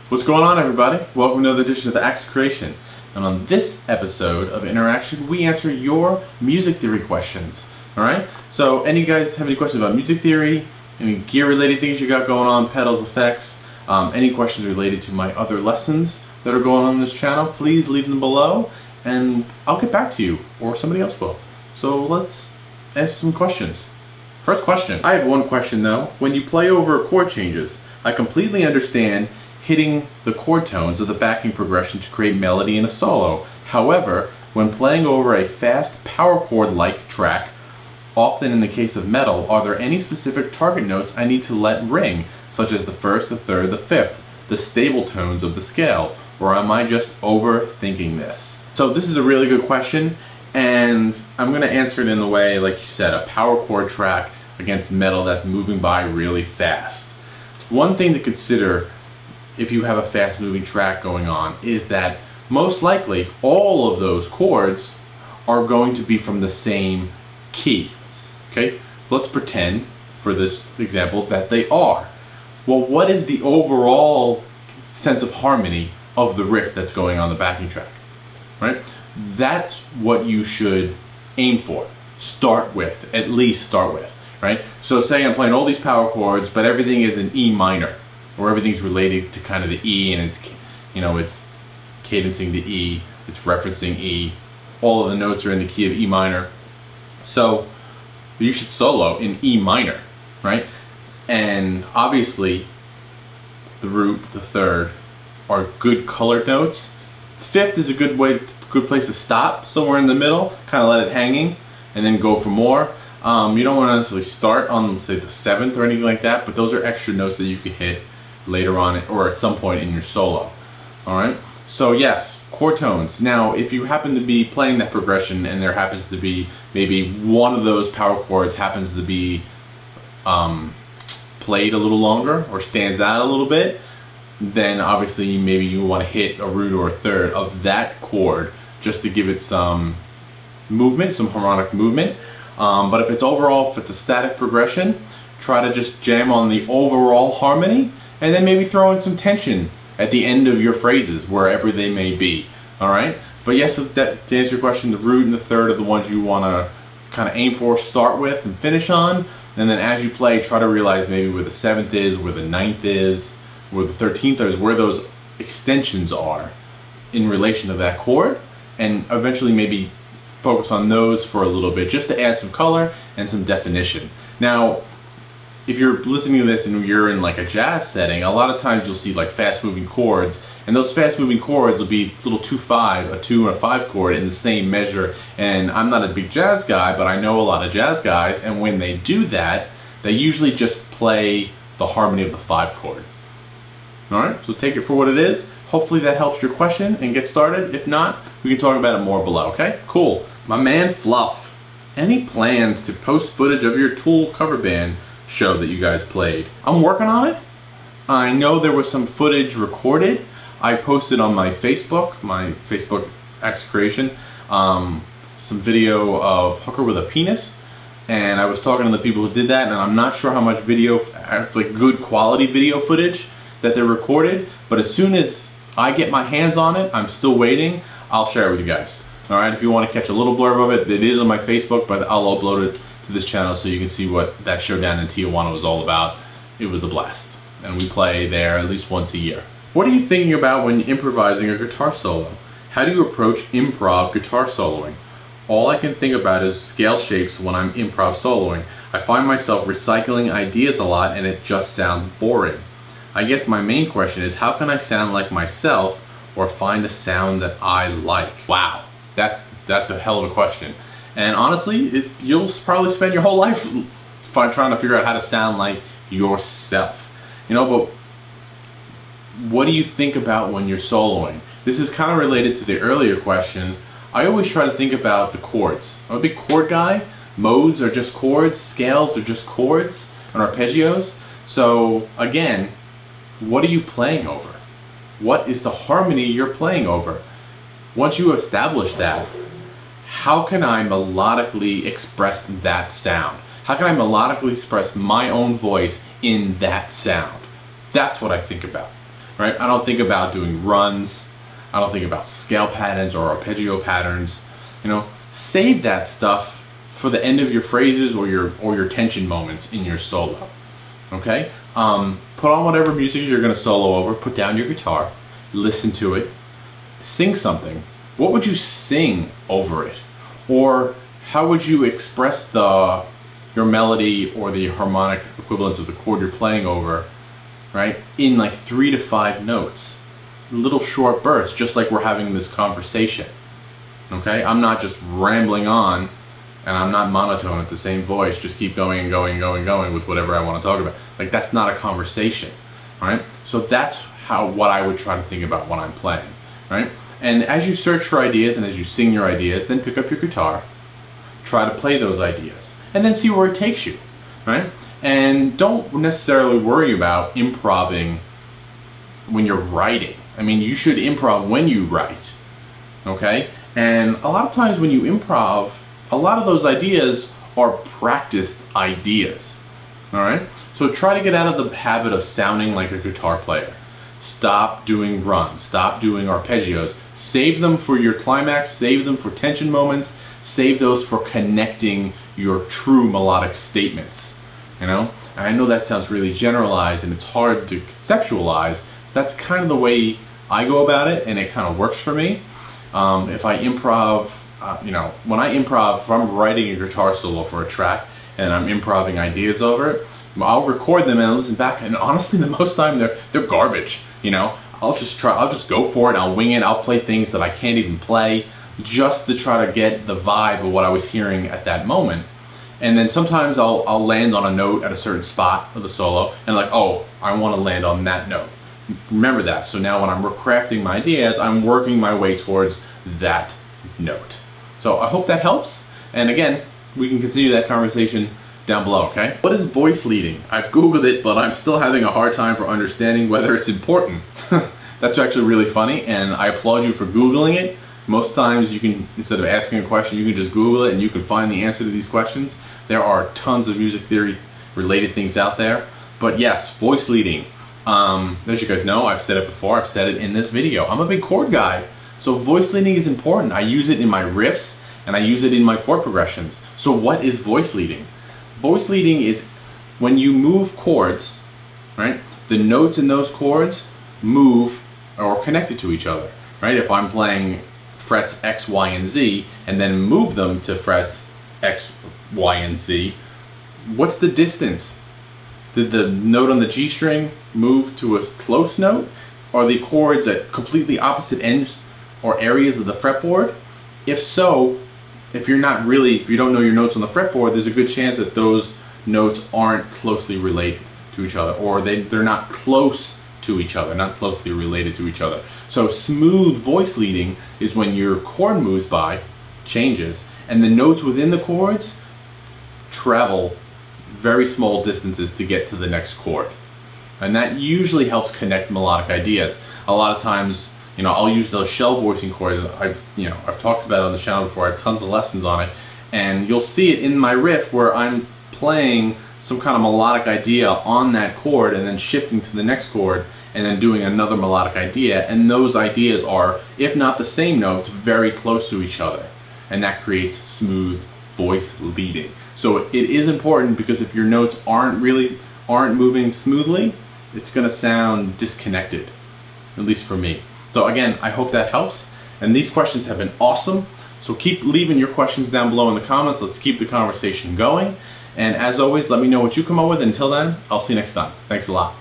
What's going on, everybody? Welcome to another edition of the interAXEtion. And on this episode of interAXEtion, we answer your music theory questions. Alright? So, any guys have any questions about music theory, any gear related things you got going on, pedals, effects, any questions related to my other lessons that are going on this channel, please leave them below and I'll get back to you, or somebody else will. So let's answer some questions. First question. I have one question though. When you play over chord changes, I completely understand hitting the chord tones of the backing progression to create melody in a solo. However, when playing over a fast power chord-like track, often in the case of metal, are there any specific target notes I need to let ring, such as the first, the third, the fifth, the stable tones of the scale, or am I just overthinking this? So this is a really good question, and I'm going to answer it in the way, like you said, a power chord track against metal that's moving by really fast. One thing to consider if you have a fast moving track going on is that most likely all of those chords are going to be from the same key. Okay, let's pretend for this example that they are. Well, what is the overall sense of harmony of the riff that's going on the backing track? Right? That's what you should aim for. Start with, at least start with, right? So say I'm playing all these power chords, but everything is in E minor, or everything's related to kind of the E, and it's, you know, it's cadencing the E, it's referencing E, all of the notes are in the key of E minor. So you should solo in E minor, right? And obviously the root, the third are good colored notes. Fifth is a good place to stop, somewhere in the middle, kind of let it hanging, and then go for more. You don't want to necessarily start on, let's say, the seventh or anything like that, but those are extra notes that you can hit later on or at some point in your solo. Alright, so yes, chord tones. Now, if you happen to be playing that progression and there happens to be maybe one of those power chords happens to be played a little longer or stands out a little bit, then obviously maybe you want to hit a root or a third of that chord just to give it some movement, some harmonic movement. But if it's overall, if it's a static progression, try to just jam on the overall harmony and then maybe throw in some tension at the end of your phrases, wherever they may be. Alright? But yes, to answer your question, the root and the third are the ones you want to kind of aim for, start with, and finish on. And then as you play, try to realize maybe where the seventh is, where the ninth is, where the 13th is, where those extensions are in relation to that chord, and eventually maybe focus on those for a little bit just to add some color and some definition. Now, if you're listening to this and you're in like a jazz setting, a lot of times you'll see like fast moving chords, and those fast moving chords will be little 2-5, a 2 and a 5 chord in the same measure. And I'm not a big jazz guy, but I know a lot of jazz guys, and when they do that, they usually just play the harmony of the 5 chord. Alright, so take it for what it is. Hopefully that helps your question and get started. If not, we can talk about it more below, okay? Cool. My man Fluff, any plans to post footage of your Tool cover band show that you guys played? I'm working on it. I know there was some footage recorded. I posted on my Facebook interAXEtion, some video of Hooker with a Penis, and I was talking to the people who did that, and I'm not sure how much video, like good quality video footage that they recorded, but as soon as I get my hands on it, I'm still waiting, I'll share it with you guys. Alright, if you want to catch a little blurb of it, it is on my Facebook, but I'll upload it to this channel so you can see what that showdown in Tijuana was all about. It was a blast, and we play there at least once a year. What are you thinking about when improvising a guitar solo? How do you approach improv guitar soloing? All I can think about is scale shapes when I'm improv soloing. I find myself recycling ideas a lot and it just sounds boring. I guess my main question is, how can I sound like myself or find a sound that I like? Wow, that's a hell of a question. And honestly, you'll probably spend your whole life trying to figure out how to sound like yourself. You know, but what do you think about when you're soloing? This is kind of related to the earlier question. I always try to think about the chords. I'm a big chord guy. Modes are just chords, scales are just chords, and arpeggios. So again, what are you playing over? What is the harmony you're playing over? Once you establish that, how can I melodically express that sound? How can I melodically express my own voice in that sound? That's what I think about. right? I don't think about doing runs. I don't think about scale patterns or arpeggio patterns. You know, save that stuff for the end of your phrases or your tension moments in your solo. Okay? Put on whatever music you're going to solo over. Put down your guitar. Listen to it. Sing something. What would you sing over it? Or how would you express your melody or the harmonic equivalence of the chord you're playing over, right, in like 3 to 5 notes? Little short bursts, just like we're having this conversation. Okay? I'm not just rambling on, and I'm not monotone at the same voice, just keep going and going and going and going with whatever I want to talk about. Like, that's not a conversation, right? So that's what I would try to think about when I'm playing, right? And as you search for ideas and as you sing your ideas, then pick up your guitar, try to play those ideas, and then see where it takes you, right? And don't necessarily worry about improvising when you're writing. I mean, you should improv when you write, okay? And a lot of times when you improv, a lot of those ideas are practiced ideas, all right? So try to get out of the habit of sounding like a guitar player. Stop doing runs, stop doing arpeggios. Save them for your climax, save them for tension moments, save those for connecting your true melodic statements, you know? And I know that sounds really generalized and it's hard to conceptualize. That's kind of the way I go about it, and it kind of works for me. If I improv, you know, when I improv, if I'm writing a guitar solo for a track and I'm improvising ideas over it, I'll record them and listen back, and honestly, the most time they're garbage. You know, I'll just go for it. I'll wing it. I'll play things that I can't even play, just to try to get the vibe of what I was hearing at that moment. And then sometimes I'll land on a note at a certain spot of the solo, and like, oh, I want to land on that note. Remember that. So now when I'm crafting my ideas, I'm working my way towards that note. So I hope that helps. And again, we can continue that conversation down below, okay? What is voice leading? I've Googled it, but I'm still having a hard time for understanding whether it's important. That's actually really funny, and I applaud you for Googling it. Most times you can, instead of asking a question, you can just Google it and you can find the answer to these questions. There are tons of music theory related things out there. But yes, voice leading. As you guys know, I've said it before, I've said it in this video. I'm a big chord guy, so voice leading is important. I use it in my riffs and I use it in my chord progressions. So what is voice leading? Voice leading is when you move chords, right? The notes in those chords move or are connected to each other, right? If I'm playing frets X, Y, and Z and then move them to frets X, Y, and Z, what's the distance? Did the note on the G string move to a close note? Are the chords at completely opposite ends or areas of the fretboard? If so, if you don't know your notes on the fretboard, there's a good chance that those notes aren't closely related to each other, or they're not close to each other, not closely related to each other. So smooth voice leading is when your chord moves by, changes, and the notes within the chords travel very small distances to get to the next chord. And that usually helps connect melodic ideas. A lot of times, you know, I'll use those shell voicing chords. I've talked about it on the channel before. I have tons of lessons on it, and you'll see it in my riff where I'm playing some kind of melodic idea on that chord and then shifting to the next chord and then doing another melodic idea, and those ideas are, if not the same notes, very close to each other, and that creates smooth voice leading. So it is important, because if your notes aren't moving smoothly, it's going to sound disconnected, at least for me. So again, I hope that helps, and these questions have been awesome. So keep leaving your questions down below in the comments. Let's keep the conversation going, and as always, let me know what you come up with. Until then, I'll see you next time. Thanks a lot.